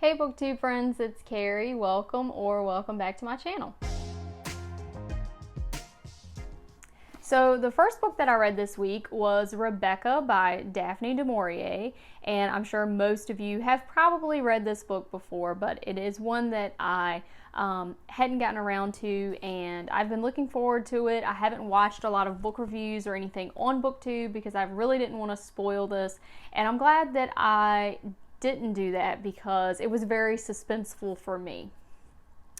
Hey BookTube friends, it's Carrie. Welcome back to my channel. So the first book that I read this week was Rebecca by Daphne du Maurier, and I'm sure most of you have probably read this book before, but it is one that I hadn't gotten around to, and I've been looking forward to it. I haven't watched a lot of book reviews or anything on BookTube because I really didn't want to spoil this, and I'm glad that I didn't do that because it was very suspenseful for me.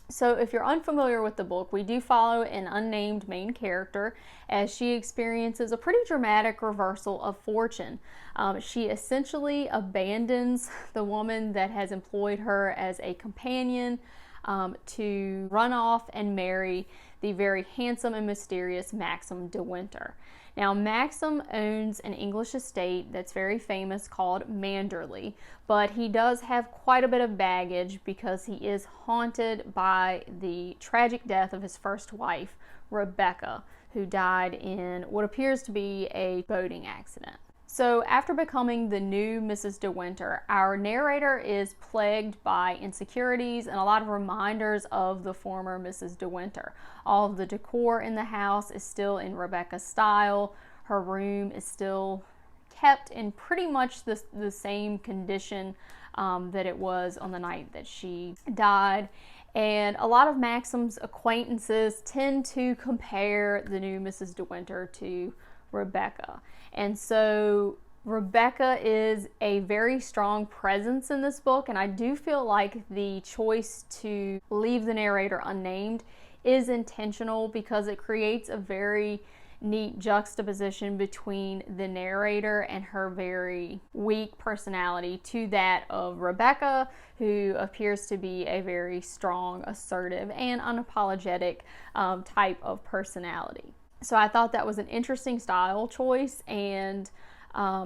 So if you're unfamiliar with the book, we do follow an unnamed main character as she experiences a pretty dramatic reversal of fortune. She essentially abandons the woman that has employed her as a companion to run off and marry the very handsome and mysterious Maxim de Winter. Now, Maxim owns an English estate that's very famous called Manderley, but he does have quite a bit of baggage because he is haunted by the tragic death of his first wife, Rebecca, who died in what appears to be a boating accident. So after becoming the new Mrs. de Winter, our narrator is plagued by insecurities and a lot of reminders of the former Mrs. de Winter. All of the decor in the house is still in Rebecca's style. Her room is still kept in pretty much the same condition that it was on the night that she died. And a lot of Maxim's acquaintances tend to compare the new Mrs. de Winter to Rebecca. And so Rebecca is a very strong presence in this book, and I do feel like the choice to leave the narrator unnamed is intentional because it creates a very neat juxtaposition between the narrator and her very weak personality to that of Rebecca, who appears to be a very strong, assertive, and unapologetic type of personality. So I thought that was an interesting style choice, and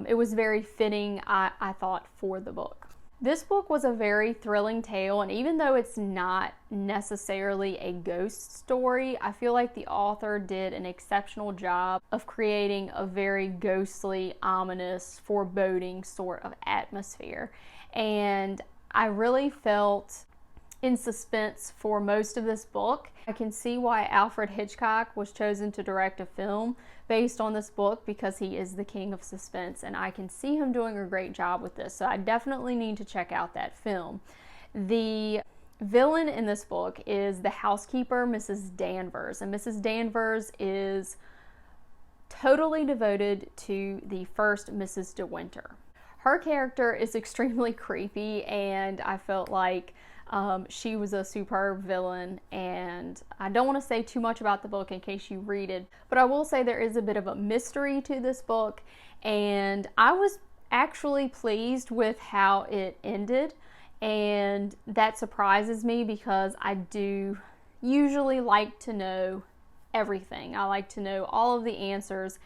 it was very fitting, I thought, for the book. This book was a very thrilling tale, and even though it's not necessarily a ghost story, I feel like the author did an exceptional job of creating a very ghostly, ominous, foreboding sort of atmosphere. And I really felt in suspense for most of this book. I can see why Alfred Hitchcock was chosen to direct a film based on this book because he is the king of suspense, and I can see him doing a great job with this, so I definitely need to check out that film. The villain in this book is the housekeeper, Mrs. Danvers, and Mrs. Danvers is totally devoted to the first Mrs. de Winter. Her character is extremely creepy, and I felt like she was a superb villain, and I don't want to say too much about the book in case you read it, but I will say there is a bit of a mystery to this book, and I was actually pleased with how it ended, and that surprises me because I do usually like to know everything. I like to know all of the answers,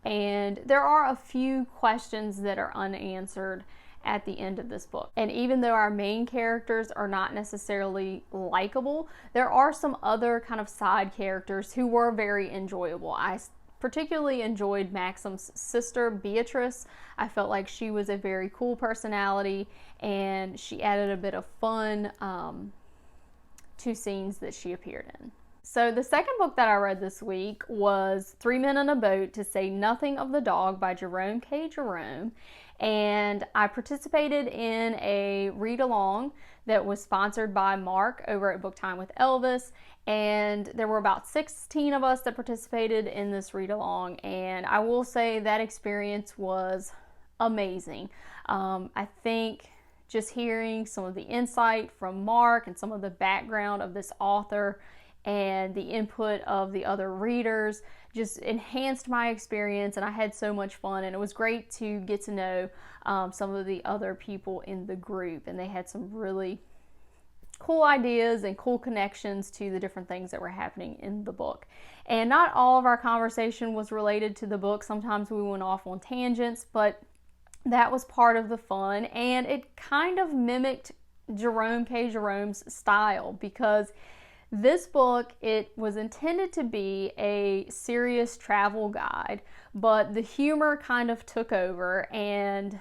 and there are a few questions that are unanswered at the end of this book. And even though our main characters are not necessarily likable, there are some other kind of side characters who were very enjoyable. I particularly enjoyed Maxim's sister, Beatrice. I felt like she was a very cool personality, and she added a bit of fun to scenes that she appeared in. So the second book that I read this week was Three Men in a Boat, to Say Nothing of the Dog by Jerome K. Jerome. And I participated in a read-along that was sponsored by Mark over at Book Time with Elvis, and there were about 16 of us that participated in this read-along, and I will say that experience was amazing. I think just hearing some of the insight from Mark and some of the background of this author and the input of the other readers just enhanced my experience, and I had so much fun, and it was great to get to know some of the other people in the group, and they had some really cool ideas and cool connections to the different things that were happening in the book. And not all of our conversation was related to the book. Sometimes we went off on tangents, but that was part of the fun, and it kind of mimicked Jerome K. Jerome's style because this book, it was intended to be a serious travel guide, but the humor kind of took over, and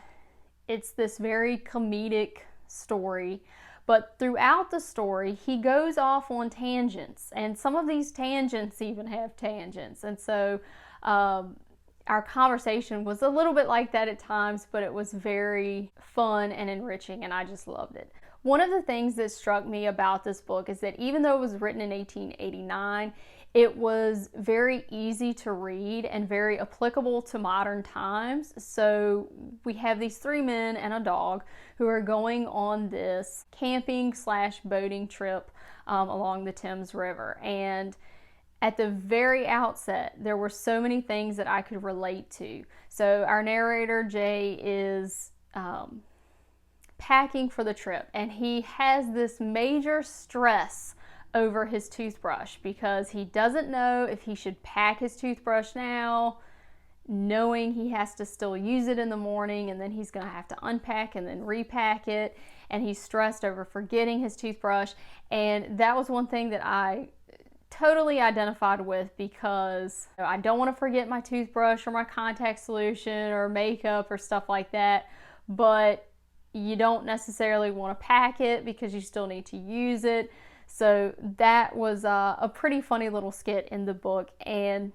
it's this very comedic story, But throughout the story, he goes off on tangents, and some of these tangents even have tangents. And so our conversation was a little bit like that at times, but it was very fun and enriching, and I just loved it. One of the things that struck me about this book is that even though it was written in 1889, it was very easy to read and very applicable to modern times. So we have these 3 men and a dog who are going on this camping / boating trip along the Thames River. And at the very outset, there were so many things that I could relate to. So our narrator, Jay, is packing for the trip, and he has this major stress over his toothbrush because he doesn't know if he should pack his toothbrush now, knowing he has to still use it in the morning, and then he's going to have to unpack and then repack it, and he's stressed over forgetting his toothbrush. And that was one thing that I totally identified with, because I don't want to forget my toothbrush or my contact solution or makeup or stuff like that, but you don't necessarily want to pack it because you still need to use it. So that was a pretty funny little skit in the book. And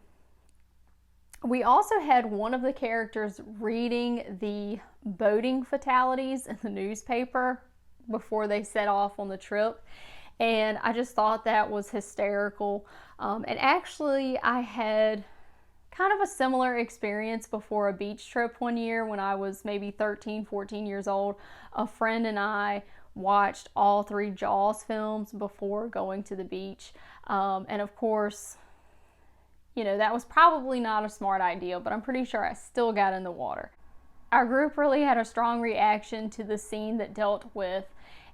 we also had one of the characters reading the boating fatalities in the newspaper before they set off on the trip. And I just thought that was hysterical. And actually, I had kind of a similar experience before a beach trip one year when I was maybe 13, 14 years old. A friend and I watched all 3 Jaws films before going to the beach. And of course, you know, that was probably not a smart idea, but I'm pretty sure I still got in the water. Our group really had a strong reaction to the scene that dealt with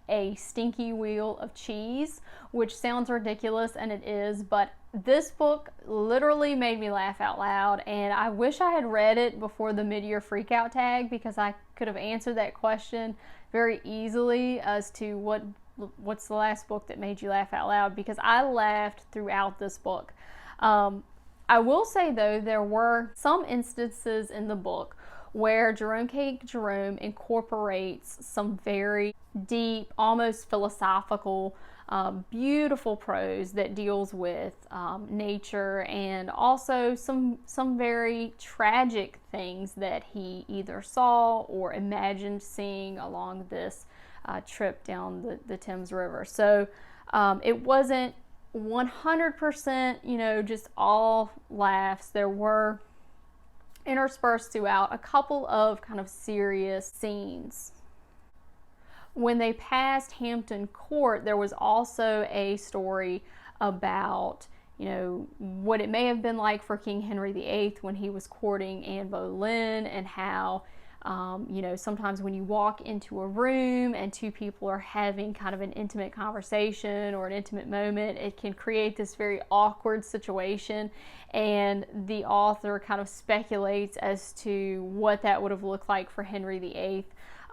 a stinky wheel of cheese, which sounds ridiculous, and it is, but this book literally made me laugh out loud, and I wish I had read it before the mid-year freakout tag, because I could have answered that question very easily as to what's the last book that made you laugh out loud, because I laughed throughout this book. I will say though, there were some instances in the book where Jerome incorporates some very deep, almost philosophical, beautiful prose that deals with nature, and also some very tragic things that he either saw or imagined seeing along this trip down the Thames River. So it wasn't 100%, you know, just all laughs. There were interspersed throughout a couple of kind of serious scenes. When they passed Hampton Court, there was also a story about, you know, what it may have been like for King Henry VIII when he was courting Anne Boleyn, and how, you know, sometimes when you walk into a room and 2 people are having kind of an intimate conversation or an intimate moment, it can create this very awkward situation, and the author kind of speculates as to what that would have looked like for Henry VIII.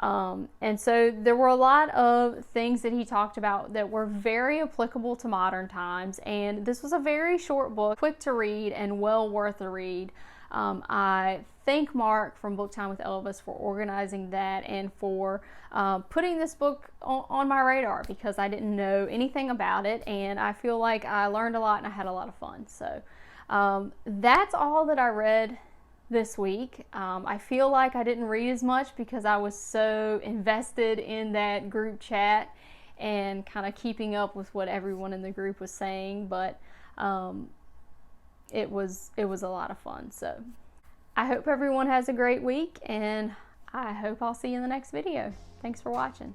And so there were a lot of things that he talked about that were very applicable to modern times, and this was a very short book, quick to read and well worth a read. I thank Mark from Book Time with Elvis for organizing that and for putting this book on my radar, because I didn't know anything about it, and I feel like I learned a lot and I had a lot of fun. So that's all that I read this week. I feel like I didn't read as much because I was so invested in that group chat and kind of keeping up with what everyone in the group was saying, but it was a lot of fun. So I hope everyone has a great week, and I hope I'll see you in the next video. Thanks for watching.